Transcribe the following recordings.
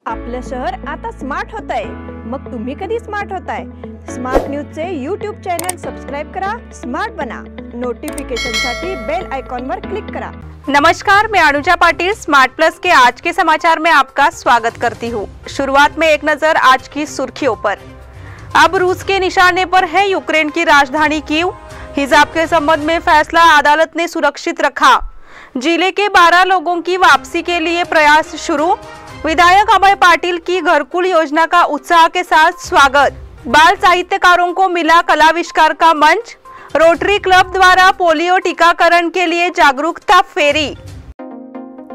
आपलं शहर आता स्मार्ट होत आहे। मग तुम्ही कधी स्मार्ट होताय? स्मार्ट न्यूजचे यूट्यूब चॅनल सबस्क्राइब करा, स्मार्ट बना। नोटिफिकेशनसाठी बेल आइकॉन पर क्लिक करा। नमस्कार, मैं अनुजा पाटिल स्मार्ट प्लस के आज के समाचार में आपका स्वागत करती हूँ। शुरुआत में एक नजर आज की सुर्खियों पर। अब रूस के निशाने पर है यूक्रेन की राजधानी कीव। हिजाब के संबंध में फैसला अदालत ने सुरक्षित रखा। जिले के 12 लोगों की वापसी के लिए प्रयास शुरू। विधायक अभय पाटिल की घरकुल योजना का उत्साह के साथ स्वागत। बाल साहित्यकारों को मिला कलाविष्कार का मंच। रोटरी क्लब द्वारा पोलियो टीकाकरण के लिए जागरूकता फेरी।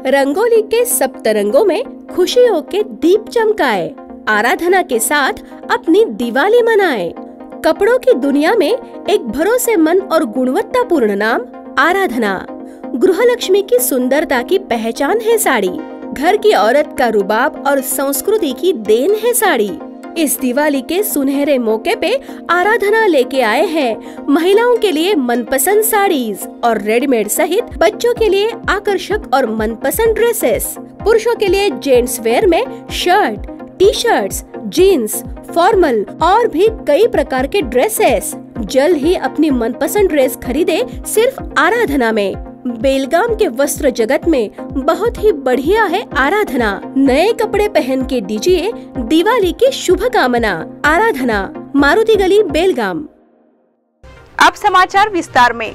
रंगोली के सप्तरंगों में खुशियों के दीप चमकाए, आराधना के साथ अपनी दिवाली मनाए। कपड़ों की दुनिया में एक भरोसेमंद और गुणवत्तापूर्ण नाम आराधना। गृहलक्ष्मी की सुंदरता की पहचान है साड़ी। घर की औरत का रुबाब और संस्कृति की देन है साड़ी। इस दिवाली के सुनहरे मौके पे आराधना लेके आए हैं महिलाओं के लिए मनपसंद साड़ीज और रेडीमेड सहित बच्चों के लिए आकर्षक और मनपसंद ड्रेसेस। पुरुषों के लिए जेंट्स वेयर में shirt, T shirts, jeans, formal और भी कई प्रकार के ड्रेसेस। जल्द ही अपनी मनपसंद ड्रेस खरीदे सिर्फ आराधना में। बेलगाम के वस्त्र जगत में बहुत ही बढ़िया है आराधना। नए कपड़े पहन के दीजिए दिवाली की शुभकामना। आराधना, मारुति गली, बेलगाम। अब समाचार विस्तार में।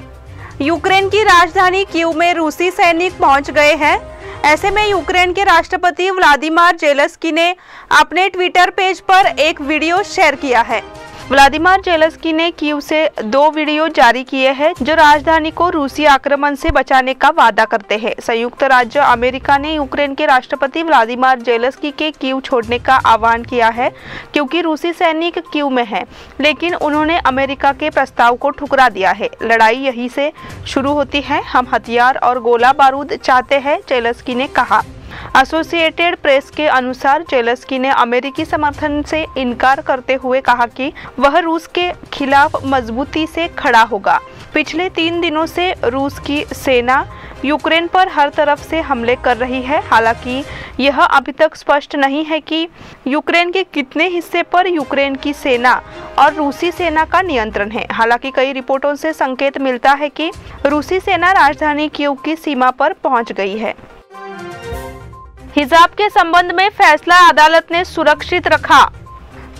यूक्रेन की राजधानी कीव में रूसी सैनिक पहुंच गए हैं। ऐसे में यूक्रेन के राष्ट्रपति व्लादिमीर जेलेंस्की ने अपने ट्विटर पेज पर एक वीडियो शेयर किया है। व्लादिमीर जेलेंस्की ने कीव से 2 वीडियो जारी किए हैं जो राजधानी को रूसी आक्रमण से बचाने का वादा करते हैं। संयुक्त राज्य अमेरिका ने यूक्रेन के राष्ट्रपति व्लादिमीर जेलेंस्की के कीव छोड़ने का आह्वान किया है क्योंकि रूसी सैनिक कीव में हैं, लेकिन उन्होंने अमेरिका के प्रस्ताव को ठुकरा दिया है। लड़ाई यहीं से शुरू होती है, हम हथियार और गोला बारूद चाहते हैं, जेलेंस्की ने कहा। एसोसिएटेड प्रेस के अनुसार जेलेंस्की ने अमेरिकी समर्थन से इनकार करते हुए कहा कि वह रूस के खिलाफ मजबूती से खड़ा होगा। पिछले 3 दिनों से रूस की सेना यूक्रेन पर हर तरफ से हमले कर रही है। हालांकि यह अभी तक स्पष्ट नहीं है कि यूक्रेन के कितने हिस्से पर यूक्रेन की सेना और रूसी सेना का नियंत्रण है। हालांकि कई रिपोर्टों से संकेत मिलता है कि रूसी सेना राजधानी कीव की सीमा पर पहुंच गई है। हिजाब के संबंध में फैसला अदालत ने सुरक्षित रखा।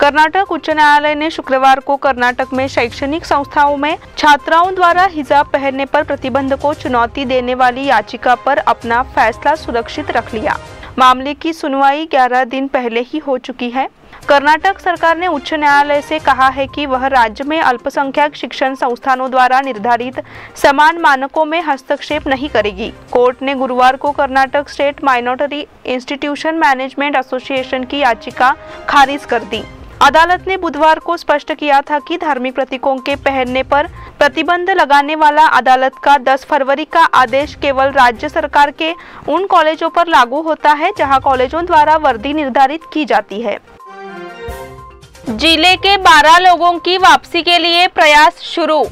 कर्नाटक उच्च न्यायालय ने शुक्रवार को कर्नाटक में शैक्षणिक संस्थाओं में छात्राओं द्वारा हिजाब पहनने पर प्रतिबंध को चुनौती देने वाली याचिका पर अपना फैसला सुरक्षित रख लिया। मामले की सुनवाई 11 दिन पहले ही हो चुकी है। कर्नाटक सरकार ने उच्च न्यायालय से कहा है कि वह राज्य में अल्पसंख्यक शिक्षण संस्थानों द्वारा निर्धारित समान मानकों में हस्तक्षेप नहीं करेगी। कोर्ट ने गुरुवार को Karnataka state minority institution management association की याचिका खारिज कर दी। अदालत ने बुधवार को स्पष्ट किया था कि धार्मिक प्रतीकों के पहनने पर प्रतिबंध लगाने वाला अदालत का 10 फरवरी का आदेश केवल राज्य सरकार के उन कॉलेजों पर लागू होता है जहां कॉलेजों द्वारा वर्दी निर्धारित की जाती है। जिले के 12 लोगों की वापसी के लिए प्रयास शुरू।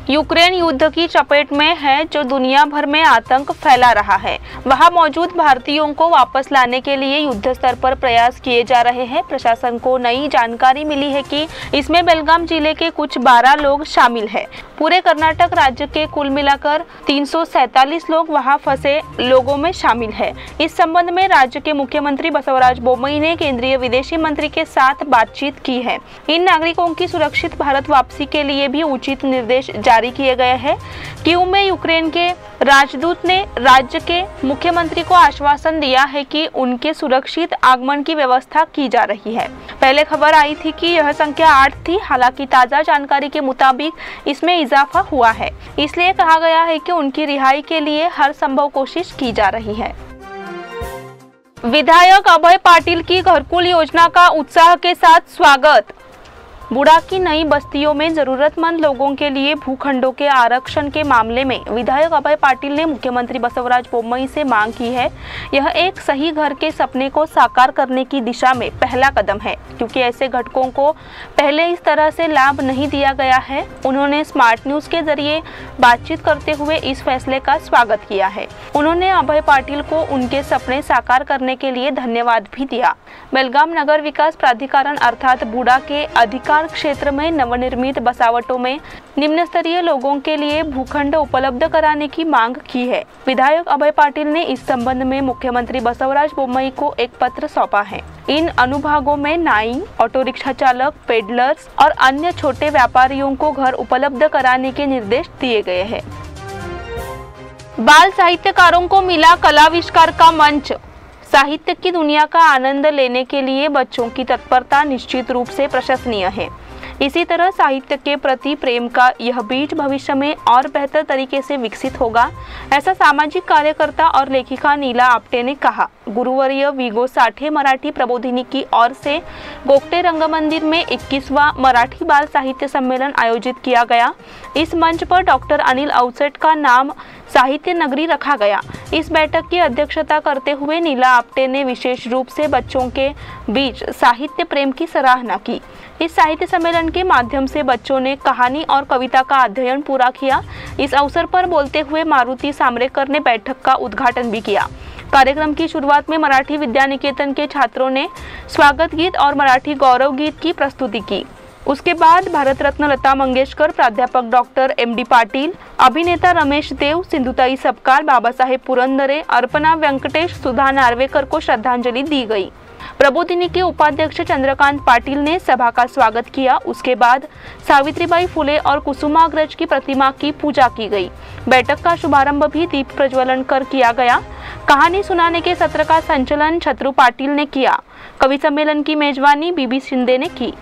यूक्रेन युद्ध की चपेट में है जो दुनिया भर में आतंक फैला रहा है। वहां मौजूद भारतीयों को वापस लाने के लिए युद्ध स्तर पर प्रयास किए जा रहे हैं। प्रशासन को नई जानकारी मिली है कि इसमें बेलगाम जिले के कुछ 12 लोग शामिल हैं। पूरे कर्नाटक राज्य के कुल मिलाकर 347 लोग वहां फंसे लोगों में शामिल हैं। इस संबंध में राज्य के मुख्यमंत्री बसवराज बोम्मई ने केंद्रीय विदेशी मंत्री के साथ बातचीत की है। इन नागरिकों की सुरक्षित भारत वापसी के लिए भी उचित निर्देश जारी किए गए हैं। कीव में यूक्रेन के राजदूत ने राज्य के मुख्यमंत्री को आश्वासन दिया है कि उनके सुरक्षित आगमन की व्यवस्था की जा रही है। पहले खबर आई थी कि यह संख्या 8 थी। हालांकि ताजा जानकारी के मुताबिक इसमें इजाफा हुआ है, इसलिए कहा गया है कि उनकी रिहाई के लिए हर संभव कोशिश की जा रही है। विधायक अभय पाटिल की घरकुल योजना का उत्साह के साथ स्वागत। बूढ़ा की नई बस्तियों में जरूरतमंद लोगों के लिए भूखंडों के आरक्षण के मामले में विधायक अभय पाटिल ने मुख्यमंत्री बसवराज बोम्मई से मांग की है। यह एक सही घर के सपने को साकार करने की दिशा में पहला कदम है, क्योंकि ऐसे घटकों को पहले इस तरह से लाभ नहीं दिया गया है। उन्होंने स्मार्ट न्यूज के जरिए बातचीत करते हुए इस फैसले का स्वागत किया है। उन्होंने अभय पाटिल को उनके सपने साकार करने के लिए धन्यवाद भी दिया। बेलगाम नगर विकास प्राधिकरण अर्थात बूढ़ा के अधिकार क्षेत्र में नवनिर्मित बसावटों में निम्न स्तरीय लोगों के लिए भूखंड उपलब्ध कराने की मांग की है। विधायक अभय पाटिल ने इस संबंध में मुख्यमंत्री बसवराज बोम्मई को एक पत्र सौंपा है। इन अनुभागों में नाई, ऑटो रिक्शा चालक, पेडलर्स और अन्य छोटे व्यापारियों को घर उपलब्ध कराने के निर्देश दिए गए हैं। बाल साहित्यकारों को मिला कलाविष्कार का मंच। साहित्य की दुनिया का आनंद लेने के लिए बच्चों की तत्परता निश्चित रूप से प्रशंसनीय है। इसी तरह साहित्य के प्रति प्रेम का यह बीज भविष्य में और बेहतर तरीके से विकसित होगा, ऐसा सामाजिक कार्यकर्ता और लेखिका नीला आप्टे ने कहा। गुरुवर्य विगो साठे मराठी प्रबोधिनी की ओर से गोगटे रंगमंदिर में 21वां मराठी बाल साहित्य सम्मेलन आयोजित किया गया। इस मंच पर डॉक्टर अनिल अवचट का नाम साहित्य नगरी रखा गया। इस बैठक की अध्यक्षता करते हुए नीला आप्टे ने विशेष रूप से बच्चों के बीच साहित्य प्रेम की सराहना की। इस साहित्य सम्मेलन के माध्यम से बच्चों ने कहानी और कविता का अध्ययन पूरा किया। इस अवसर पर बोलते हुए मारुति सामरेकर ने बैठक का उद्घाटन भी किया। कार्यक्रम की शुरुआत में मराठी विद्या निकेतन के छात्रों ने स्वागत गीत और मराठी गौरव गीत की प्रस्तुति की। उसके बाद भारत रत्न लता मंगेशकर, प्राध्यापक डॉक्टर MD पाटिल, अभिनेता रमेश देव, सिंधुताई सपकाळ, बाबासाहेब पुरंदरे, अर्पणा वेंकटेश, सुधा नार्वेकर को श्रद्धांजलि दी गई। प्रबोधिनी के उपाध्यक्ष चंद्रकांत पाटिल ने सभा का स्वागत किया। उसके बाद सावित्रीबाई फुले और कुसुमाग्रज की प्रतिमा की पूजा की गई। बैठक का शुभारंभ भी दीप प्रज्वलन कर किया गया। कहानी सुनाने के सत्र का संचालन छत्रु पाटिल ने किया। कवि सम्मेलन की मेजबानी बीबी शिंदे ने की।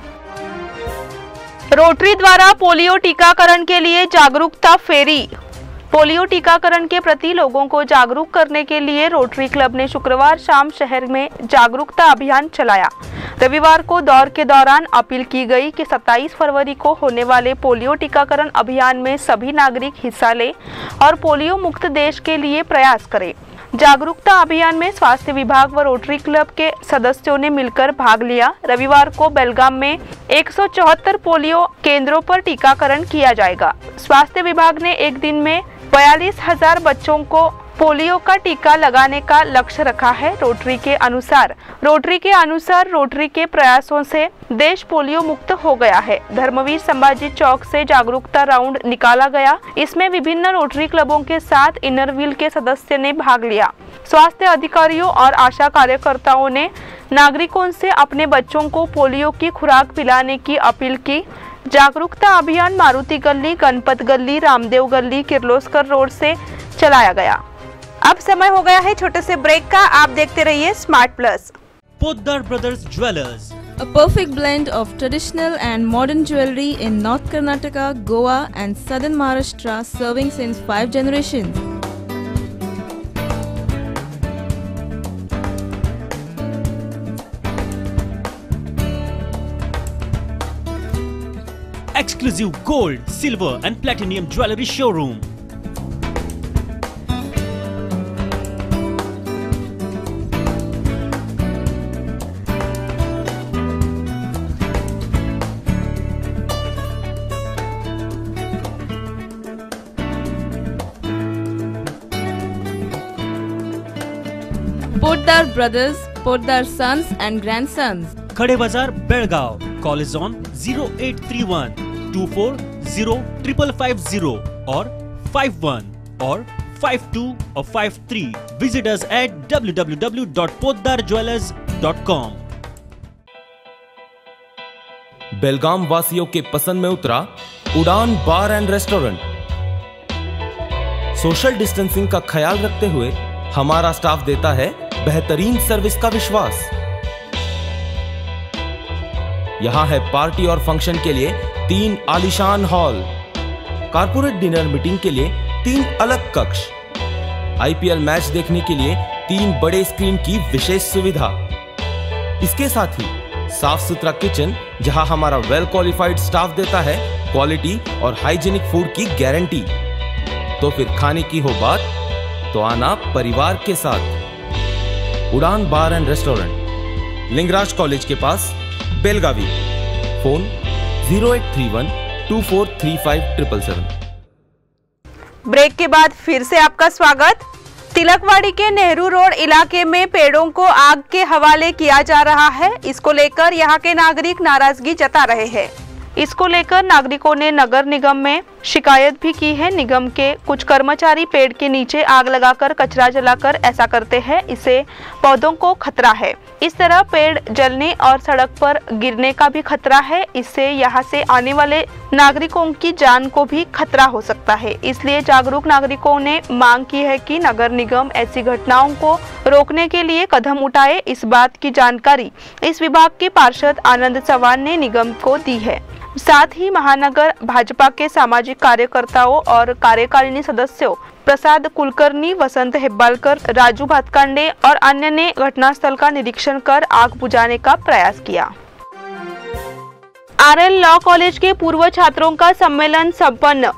रोटरी द्वारा पोलियो टीकाकरण के लिए जागरूकता फेरी। पोलियो टीकाकरण के प्रति लोगों को जागरूक करने के लिए रोटरी क्लब ने शुक्रवार शाम शहर में जागरूकता अभियान चलाया। रविवार को दौर के दौरान अपील की गई कि 27 फरवरी को होने वाले पोलियो टीकाकरण अभियान में सभी नागरिक हिस्सा लें और पोलियो मुक्त देश के लिए प्रयास करें। जागरूकता अभियान में स्वास्थ्य विभाग व रोटरी क्लब के सदस्यों ने मिलकर भाग लिया। रविवार को बेलगाम में 174 पोलियो केंद्रों पर टीकाकरण किया जाएगा। स्वास्थ्य विभाग ने एक दिन में 42,000 बच्चों को पोलियो का टीका लगाने का लक्ष्य रखा है। रोटरी के अनुसार रोटरी के प्रयासों से देश पोलियो मुक्त हो गया है। धर्मवीर संभाजी चौक से जागरूकता राउंड निकाला गया। इसमें विभिन्न रोटरी क्लबों के साथ इनर व्हील के सदस्य ने भाग लिया। स्वास्थ्य अधिकारियों और आशा कार्यकर्ताओं ने नागरिकों से अपने बच्चों को पोलियो की खुराक पिलाने की अपील की। जागरूकता अभियान मारुति गली, गणपत गली, रामदेव गली, किर्लोस्कर रोड से चलाया गया। अब समय हो गया है छोटे से ब्रेक का। आप देखते रहिए smart plus. Poddar brothers jewellers, a perfect blend of traditional and modern jewelry in North Karnataka, Goa and Southern Maharashtra, serving since 5 generations. exclusive gold, silver and platinum jewelry showroom. Poddar Brothers, Poddar Sons and Grandsons. Khade Bazar, Belgaum. Call is on 0831 240 5550 or 51 or 52 or 53. Visit us at www.poddarjewelers.com. बेलगाम वासियों के पसंद में उतरा उड़ान बार and restaurant. Social distancing का ख्याल रखते हुए हमारा स्टाफ देता है बेहतरीन सर्विस का विश्वास। यहाँ है पार्टी और फंक्शन के लिए 3 आलीशान हॉल, कारपोरेट डिनर मीटिंग के लिए 3 अलग कक्ष, IPL मैच देखने के लिए 3 बड़े स्क्रीन की विशेष सुविधा। इसके साथ ही साफ सुथरा किचन जहां हमारा वेल क्वालिफाइड स्टाफ देता है क्वालिटी और हाइजीनिक फूड की गारंटी। तो फिर खाने की हो बात तो आना परिवार के साथ। उड़ान बार एंड रेस्टोरेंट, लिंगराज कॉलेज के पास, बेलगावी। फोन 0831243577। ब्रेक के बाद फिर से आपका स्वागत। तिलकवाड़ी के नेहरू रोड इलाके में पेड़ों को आग के हवाले किया जा रहा है। इसको लेकर यहाँ के नागरिक नाराजगी जता रहे हैं। इसको लेकर नागरिकों ने नगर निगम में शिकायत भी की है। निगम के कुछ कर्मचारी पेड़ के नीचे आग लगाकर कचरा जलाकर ऐसा करते हैं। इससे पौधों को खतरा है। इस तरह पेड़ जलने और सड़क पर गिरने का भी खतरा है। इससे यहाँ से आने वाले नागरिकों की जान को भी खतरा हो सकता है। इसलिए जागरूक नागरिकों ने मांग की है कि नगर निगम ऐसी घटनाओं को रोकने के लिए कदम उठाए। इस बात की जानकारी इस विभाग के पार्षद आनंद चौहान ने निगम को दी है। साथ ही महानगर भाजपा के सामाजिक कार्यकर्ताओं और कार्यकारिणी सदस्यों प्रसाद कुलकर्णी, वसंत हेब्बालकर, राजू भातकांडे और अन्य ने घटनास्थल का निरीक्षण कर आग बुझाने का प्रयास किया। आरएल लॉ कॉलेज के पूर्व छात्रों का सम्मेलन संपन्न।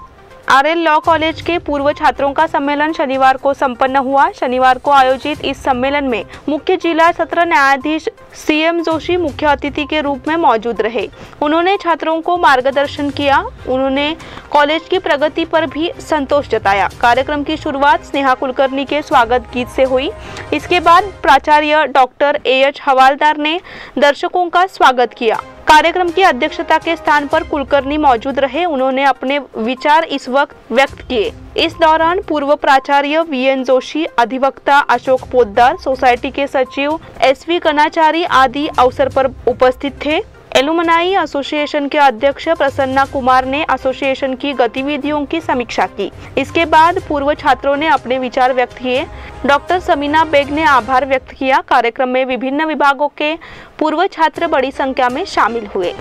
आरएल लॉ कॉलेज के पूर्व छात्रों का सम्मेलन शनिवार को संपन्न हुआ। शनिवार को आयोजित इस सम्मेलन में मुख्य जिला सत्र न्यायाधीश सीएम जोशी मुख्य अतिथि के रूप में मौजूद रहे। उन्होंने छात्रों को मार्गदर्शन किया। उन्होंने कॉलेज की प्रगति पर भी संतोष जताया। कार्यक्रम की शुरुआत स्नेहा कुलकर्णी के स्वागत गीत से हुई। इसके बाद प्राचार्य डॉक्टर एएच हवालदार ने दर्शकों का स्वागत किया। कार्यक्रम की अध्यक्षता के स्थान पर कुलकर्णी मौजूद रहे। उन्होंने अपने विचार इस वक्त व्यक्त किए। इस दौरान पूर्व प्राचार्य वीएन जोशी, अधिवक्ता अशोक पोद्दार, सोसाइटी के सचिव एसवी कनाचारी आदि अवसर पर उपस्थित थे। एलुमनाई एसोसिएशन के अध्यक्ष प्रसन्ना कुमार ने एसोसिएशन की गतिविधियों की समीक्षा की। इसके बाद पूर्व छात्रों ने अपने विचार व्यक्त किए। डॉक्टर समीना बेग ने आभार व्यक्त किया। कार्यक्रम में विभिन्न विभागों के पूर्व छात्र बड़ी संख्या में शामिल हुए।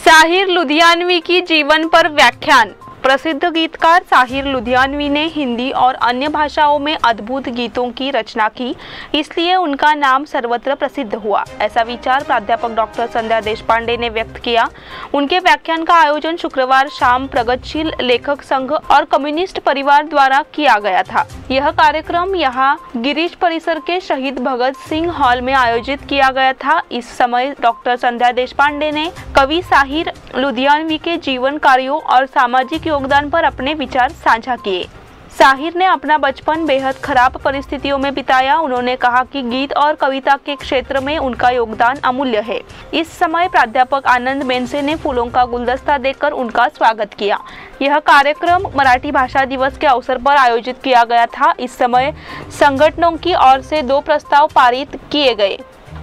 साहिर लुधियानवी की जीवन पर व्याख्यान। प्रसिद्ध गीतकार साहिर लुधियानवी ने हिंदी और अन्य भाषाओं में अद्भुत गीतों की रचना की, इसलिए उनका नाम सर्वत्र प्रसिद्ध हुआ। ऐसा विचार प्राध्यापक डॉक्टर संध्या देशपांडे ने व्यक्त किया। उनके व्याख्यान का आयोजन शुक्रवार शाम प्रगतिशील लेखक संघ और कम्युनिस्ट परिवार द्वारा किया गया था। यह कार्यक्रम यहाँ गिरीश परिसर के शहीद भगत सिंह हॉल में आयोजित किया गया था। इस समय डॉक्टर संध्या देशपांडे ने कवि साहिर लुधियानवी के जीवन कार्यों और सामाजिक योगदान पर अपने विचार साझा किए। साहिर ने अपना बचपन बेहद खराब परिस्थितियों में बिताया। उन्होंने कहा कि गीत और कविता के क्षेत्र में उनका योगदान अमूल्य है। इस समय प्राध्यापक आनंद बेनसे ने फूलों का गुलदस्ता देकर उनका स्वागत किया। यह कार्यक्रम मराठी भाषा दिवस के अवसर पर आयोजित किया गया था। इस समय संगठनों की ओर से 2 प्रस्ताव पारित किए गए।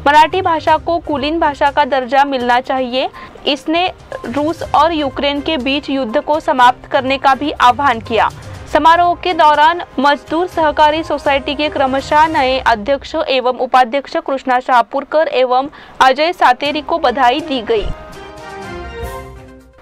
मराठी भाषा को कुलीन भाषा का दर्जा मिलना चाहिए। इसने रूस और यूक्रेन के बीच युद्ध को समाप्त करने का भी आह्वान किया। समारोह के दौरान मजदूर सहकारी सोसाइटी के क्रमशः नए अध्यक्ष एवं उपाध्यक्ष कृष्णा शाहपुरकर एवं अजय सातेरी को बधाई दी गई।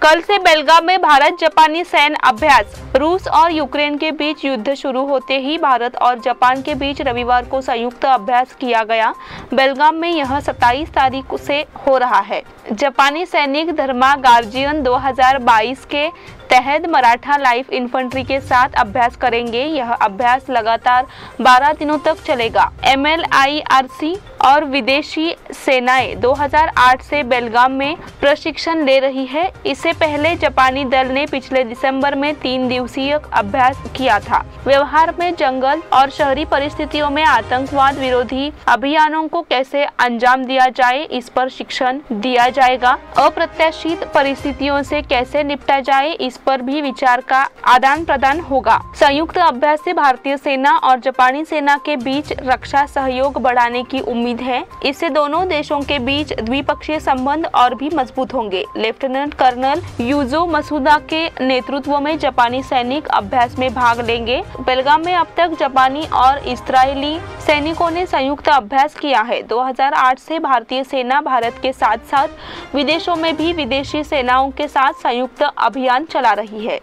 कल से बेलगाम में भारत जापानी सैन्य अभ्यास। रूस और यूक्रेन के बीच युद्ध शुरू होते ही भारत और जापान के बीच रविवार को संयुक्त अभ्यास किया गया। बेलगाम में यह 27 तारीख से हो रहा है। जापानी सैनिक धर्मा गार्जियन 2022 के तहत मराठा लाइट इन्फेंट्री के साथ अभ्यास करेंगे। यह अभ्यास लगातार 12 दिनों तक चलेगा। MLIRC और विदेशी सेनाएं 2008 से बेलगाम में प्रशिक्षण ले रही है। इससे पहले जापानी दल ने पिछले दिसंबर में 3 दिवसीय अभ्यास किया था। व्यवहार में जंगल और शहरी परिस्थितियों में आतंकवाद विरोधी अभियानों को कैसे अंजाम दिया जाए, इस पर शिक्षण दिया जाएगा। अप्रत्याशित परिस्थितियों से कैसे निपटा जाए, इस पर भी विचार का आदान प्रदान होगा। संयुक्त अभ्यास से भारतीय सेना और जापानी सेना के बीच रक्षा सहयोग बढ़ाने की उम्मीद है। इससे दोनों देशों के बीच द्विपक्षीय संबंध और भी मजबूत होंगे। लेफ्टिनेंट कर्नल यूजो मसूदा के नेतृत्व में जापानी सैनिक अभ्यास में भाग लेंगे। बेलगाम में अब तक जापानी और इस्राएली सैनिकों ने संयुक्त अभ्यास किया है। 2008 से भारतीय सेना भारत के साथ साथ विदेशों में भी विदेशी सेनाओं के साथ संयुक्त अभियान चला रही है।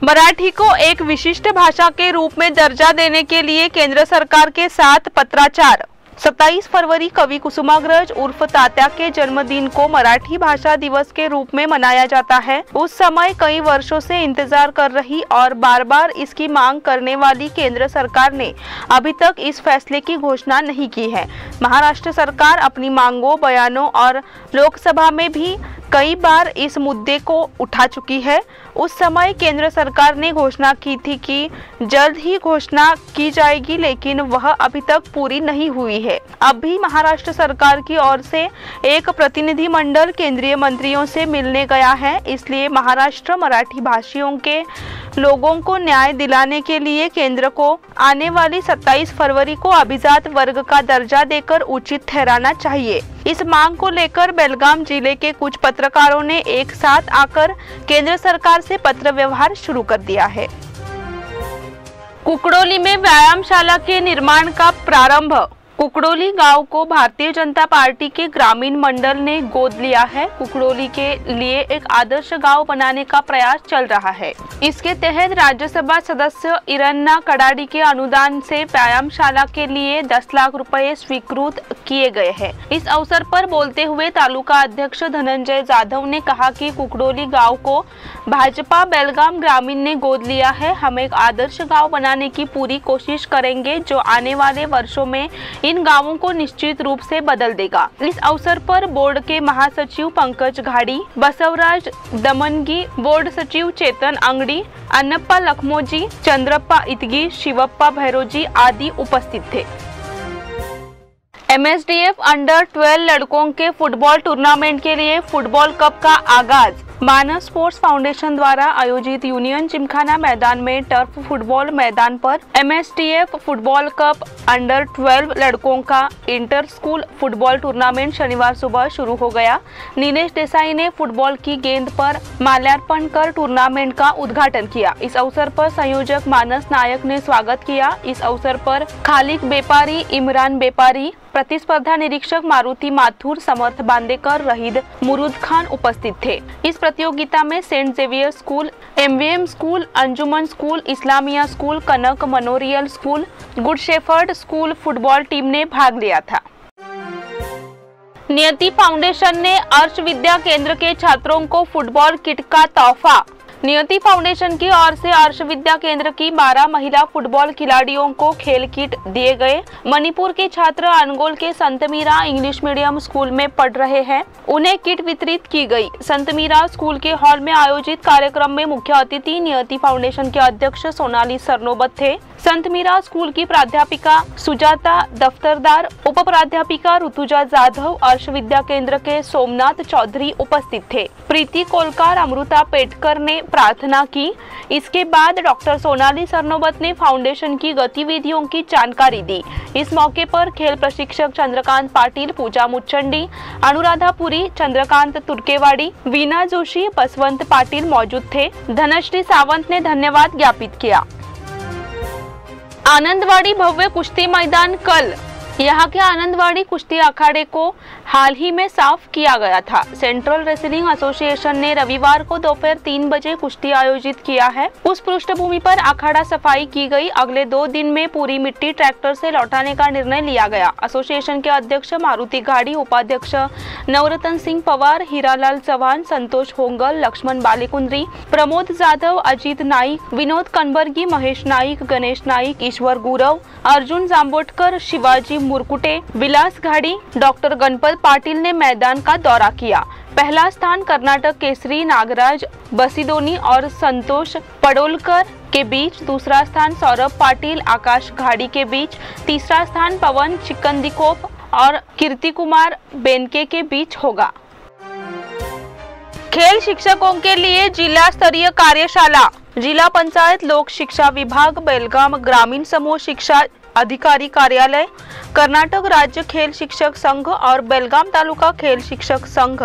मराठी को एक विशिष्ट भाषा के रूप में दर्जा देने के लिए केंद्र सरकार के साथ पत्राचार। 27 फरवरी कवि कुसुमाग्रज उर्फ तात्या के जन्मदिन को मराठी भाषा दिवस के रूप में मनाया जाता है। उस समय कई वर्षों से इंतजार कर रही और बार बार इसकी मांग करने वाली केंद्र सरकार ने अभी तक इस फैसले की घोषणा नहीं की है। महाराष्ट्र सरकार अपनी मांगों, बयानों और लोकसभा में भी कई बार इस मुद्दे को उठा चुकी है। उस समय केंद्र सरकार ने घोषणा की थी कि जल्द ही घोषणा की जाएगी, लेकिन वह अभी तक पूरी नहीं हुई है। अब भी महाराष्ट्र सरकार की ओर से एक प्रतिनिधि मंडल केंद्रीय मंत्रियों से मिलने गया है। इसलिए महाराष्ट्र मराठी भाषियों के लोगों को न्याय दिलाने के लिए केंद्र को आने वाली 27 फरवरी को अभिजात वर्ग का दर्जा देकर उचित ठहराना चाहिए। इस मांग को लेकर बेलगाम जिले के कुछ पत्रकारों ने एक साथ आकर केंद्र सरकार से पत्र व्यवहार शुरू कर दिया है। कुकड़ोली में व्यायामशाला के निर्माण का प्रारंभ। कुकड़ोली गांव को भारतीय जनता पार्टी के ग्रामीण मंडल ने गोद लिया है। कुकड़ोली के लिए एक आदर्श गांव बनाने का प्रयास चल रहा है। इसके तहत राज्यसभा सदस्य इरन्ना कडाडी के अनुदान से व्यायामशाला के लिए 10 लाख रुपए स्वीकृत किए गए हैं। इस अवसर पर बोलते हुए तालुका अध्यक्ष धनंजय जाधव ने कहा कि कुकड़ोली गाँव को भाजपा बेलगाम ग्रामीण ने गोद लिया है। हम एक आदर्श गाँव बनाने की पूरी कोशिश करेंगे जो आने वाले वर्षों में इन गांवों को निश्चित रूप से बदल देगा। इस अवसर पर बोर्ड के महासचिव पंकज घाड़ी, बसवराज दमनगी, बोर्ड सचिव चेतन अंगड़ी, अन्नप्पा लखमोजी, चंद्रप्पा इतगी, शिवप्पा भैरोजी आदि उपस्थित थे। MSDF अंडर 12 लड़कों के फुटबॉल टूर्नामेंट के लिए फुटबॉल कप का आगाज। मानस स्पोर्ट्स फाउंडेशन द्वारा आयोजित यूनियन जिमखाना मैदान में टर्फ फुटबॉल मैदान पर MSDF फुटबॉल कप अंडर 12 लड़कों का इंटर स्कूल फुटबॉल टूर्नामेंट शनिवार सुबह शुरू हो गया। नीलेश देसाई ने फुटबॉल की गेंद पर माल्यार्पण कर टूर्नामेंट का उद्घाटन किया। इस अवसर पर संयोजक मानस नायक ने स्वागत किया। इस अवसर पर खालिक बेपारी, इमरान बेपारी, प्रतिस्पर्धा निरीक्षक मारुति माथुर, समर्थ बांदेकर, रहीद मुरुद खान उपस्थित थे। इस प्रतियोगिता में Saint Xavier school, MVM school, Anjuman school, Islamia school, Kanak memorial school, Good Shepherd school football team ने भाग लिया था। नियति फाउंडेशन ने अर्श विद्या केंद्र के छात्रों को फुटबॉल किट का तोहफा। नियति फाउंडेशन की ओर से अर्श विद्या केंद्र की 12 महिला फुटबॉल खिलाड़ियों को खेल किट दिए गए। मणिपुर के छात्र अनगोल के संत मीरा इंग्लिश मीडियम स्कूल में पढ़ रहे हैं। उन्हें किट वितरित की गई। संत मीरा स्कूल के हॉल में आयोजित कार्यक्रम में मुख्य अतिथि नियति फाउंडेशन के अध्यक्ष सोनाली सरनोबत थे। संत मीरा स्कूल की प्राध्यापिका सुजाता दफ्तरदार, उप प्राध्यापिका ऋतुजा जाधव, अर्श विद्या केंद्र के सोमनाथ चौधरी उपस्थित थे। प्रीति कोलकार, अमृता पेटकर ने प्रार्थना की। इसके बाद डॉक्टर सोनाली सरनोबत ने फाउंडेशन की गतिविधियों की जानकारी दी। इस मौके पर खेल प्रशिक्षक चंद्रकांत पाटिल, पूजा मुचंडी, अनुराधा पुरी, चंद्रकांत तुर्केवाड़ी, वीना जोशी, बसवंत पाटिल मौजूद थे। धनश्री सावंत ने धन्यवाद ज्ञापित किया। आनंदवाड़ी भव्य कुश्ती मैदान कल। यहाँ के आनंदवाड़ी कुश्ती अखाड़े को हाल ही में साफ किया गया था। सेंट्रल रेसलिंग एसोसिएशन ने रविवार को दोपहर 3 बजे कुश्ती आयोजित किया है। उस पृष्ठभूमि पर अखाड़ा सफाई की गई। अगले 2 दिन में पूरी मिट्टी ट्रैक्टर से लौटाने का निर्णय लिया गया। एसोसिएशन के अध्यक्ष मारुति घाड़ी, उपाध्यक्ष नवरतन सिंह पवार, हीरालाल चौहान, संतोष होंगल, लक्ष्मण बालेकुंद्री, प्रमोद जाधव, अजित नाईक, विनोद कनबर्गी, महेश नाईक, गणेश नाईक, ईश्वर गुरव, अर्जुन जांबोटकर, शिवाजी मुरकुटे, विलास घाड़ी, डॉक्टर गणपत पाटिल ने मैदान का दौरा किया। पहला स्थान कर्नाटक केसरी नागराज बसिदोनी और संतोष पडोलकर के बीच, दूसरा स्थान सौरभ पाटिल, आकाश घाड़ी के बीच, तीसरा स्थान पवन चिकंदिकोप और कीर्ति कुमार बेनके के बीच होगा। खेल शिक्षकों के लिए जिला स्तरीय कार्यशाला। जिला पंचायत लोक शिक्षा विभाग, बेलगाम ग्रामीण समूह शिक्षा अधिकारी कार्यालय, कर्नाटक राज्य खेल शिक्षक संघ और बेलगाम तालुका खेल शिक्षक संघ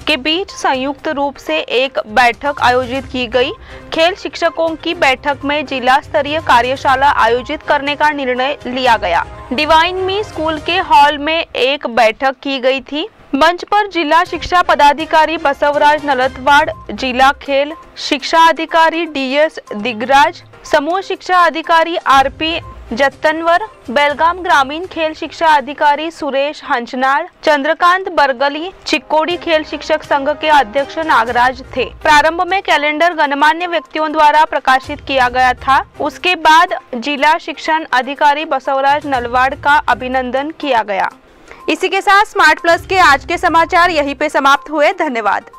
के बीच संयुक्त रूप से एक बैठक आयोजित की गई। खेल शिक्षकों की बैठक में जिला स्तरीय कार्यशाला आयोजित करने का निर्णय लिया गया। डिवाइन मी स्कूल के हॉल में एक बैठक की गई थी। मंच पर जिला शिक्षा पदाधिकारी बसवराज नलतवाड़, जिला खेल शिक्षा अधिकारी DS दिगराज, समूह शिक्षा अधिकारी RP जत्तनवर, बेलगाम ग्रामीण खेल शिक्षा अधिकारी सुरेश हंचनाळ, चंद्रकांत बरगली, चिक्कोडी खेल शिक्षक संघ के अध्यक्ष नागराज थे। प्रारंभ में कैलेंडर गणमान्य व्यक्तियों द्वारा प्रकाशित किया गया था। उसके बाद जिला शिक्षण अधिकारी बसवराज नलवाड़ का अभिनंदन किया गया। इसी के साथ स्मार्ट प्लस के आज के समाचार यहीं पे समाप्त हुए। धन्यवाद।